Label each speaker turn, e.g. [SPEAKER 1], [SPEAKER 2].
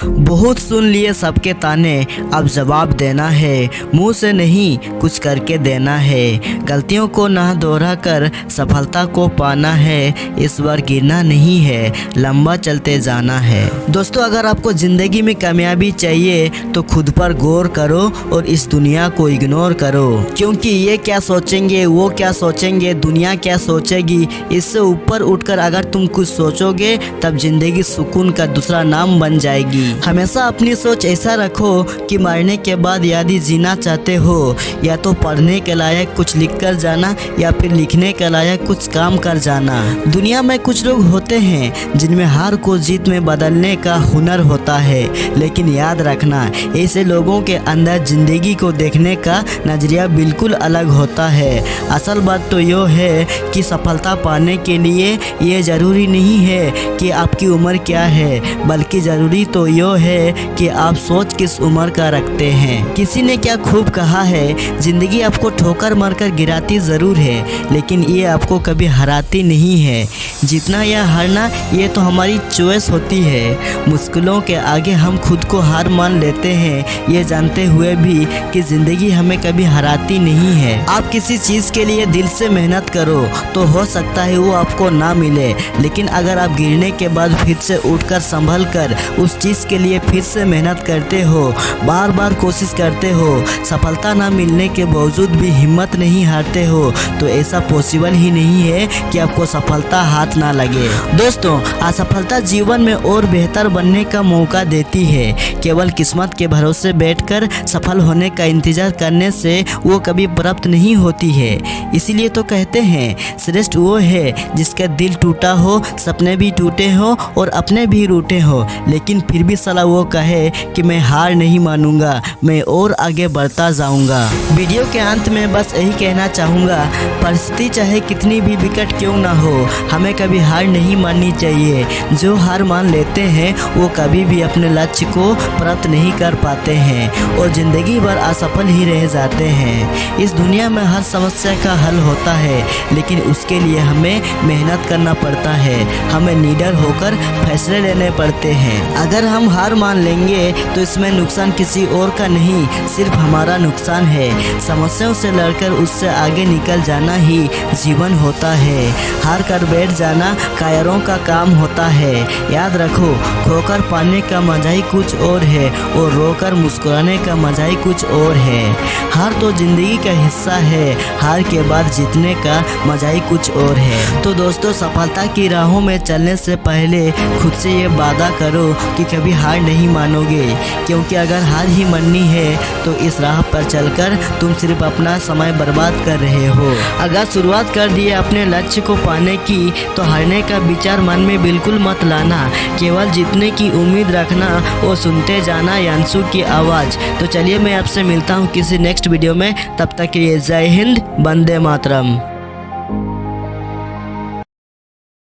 [SPEAKER 1] बहुत सुन लिए सबके ताने, अब जवाब देना है, मुंह से नहीं कुछ करके देना है। गलतियों को ना दोहरा कर सफलता को पाना है, इस बार गिरना नहीं है, लंबा चलते जाना है। दोस्तों, अगर आपको ज़िंदगी में कामयाबी चाहिए तो खुद पर गौर करो और इस दुनिया को इग्नोर करो, क्योंकि ये क्या सोचेंगे, वो क्या सोचेंगे, दुनिया क्या सोचेगी, इससे ऊपर उठकर अगर तुम कुछ सोचोगे तब ज़िंदगी सुकून का दूसरा नाम बन जाएगी। हमेशा अपनी सोच ऐसा रखो कि मरने के बाद यदि जीना चाहते हो या तो पढ़ने के लायक कुछ लिख कर जाना या फिर लिखने के लायक कुछ काम कर जाना। दुनिया में कुछ लोग होते हैं जिनमें हार को जीत में बदलने का हुनर होता है, लेकिन याद रखना ऐसे लोगों के अंदर ज़िंदगी को देखने का नज़रिया बिल्कुल अलग होता है। असल बात तो यह है कि सफलता पाने के लिए ये ज़रूरी नहीं है कि आपकी उम्र क्या है, बल्कि ज़रूरी तो यह है कि आप सोच किस उम्र का रखते हैं। किसी ने क्या खूब कहा है, ज़िंदगी आपको ठोकर मारकर गिराती ज़रूर है, लेकिन ये आपको कभी हराती नहीं है। जीतना या हारना ये तो हमारी चॉइस होती है। मुश्किलों के आगे हम खुद को हार मान लेते हैं, ये जानते हुए भी कि ज़िंदगी हमें कभी हराती नहीं है। आप किसी चीज़ के लिए दिल से मेहनत करो तो हो सकता है वो आपको ना मिले, लेकिन अगर आप गिरने के बाद फिर से उठकर संभल कर उस चीज़ के लिए फिर से मेहनत करते हो, बार बार कोशिश करते हो, सफलता ना मिलने के बावजूद भी हिम्मत नहीं हारते हो, तो ऐसा पॉसिबल ही नहीं है कि आपको सफलता हाथ ना लगे। दोस्तों, असफलता जीवन में और बेहतर बनने का मौका देती है। केवल किस्मत के भरोसे बैठकर सफल होने का इंतजार करने से वो कभी प्राप्त नहीं होती है। इसीलिए तो कहते हैं, श्रेष्ठ वो है जिसका दिल टूटा हो, सपने भी टूटे हो और अपने भी रूठे हो, लेकिन फिर भी साला वो कहे कि मैं हार नहीं मानूंगा, मैं और आगे बढ़ता जाऊंगा। वीडियो के अंत में बस यही कहना चाहूँगा, परिस्थिति चाहे कितनी भी विकट क्यों ना हो, हमें कभी हार नहीं माननी चाहिए। जो हार मान लेते हैं वो कभी भी अपने लक्ष्य को प्राप्त नहीं कर पाते हैं और ज़िंदगी भर असफल ही रह जाते हैं। इस दुनिया में हर समस्या का हल होता है, लेकिन उसके लिए हमें मेहनत करना पड़ता है, हमें निडर होकर फैसले लेने पड़ते हैं। अगर हम हार मान लेंगे तो इसमें नुकसान किसी और का नहीं, सिर्फ हमारा नुकसान है। समस्याओं से लड़कर उससे आगे निकल जाना ही जीवन होता है। हार कर बैठ जाना कायरों का काम होता है। याद रखो, खोकर पाने का मजा ही कुछ और है और रोकर मुस्कुराने का मजा ही कुछ और है। हार तो जिंदगी का हिस्सा है, हार के बाद जीतने का मजा ही कुछ और है। तो दोस्तों, सफलता की राहों में चलने से पहले खुद से ये वादा करो कि कभी हार नहीं मानोगे, क्योंकि अगर हार ही माननी है तो इस राह पर चलकर तुम सिर्फ अपना समय बर्बाद कर रहे हो। अगर शुरुआत कर दिए अपने लक्ष्य को पाने की तो हारने का विचार मन में बिल्कुल मत लाना, केवल जीतने की उम्मीद रखना और सुनते जाना यांशु की आवाज़। तो चलिए, मैं आपसे मिलता हूँ किसी नेक्स्ट वीडियो में, तब तक के लिए जय हिंद, वंदे मातरम।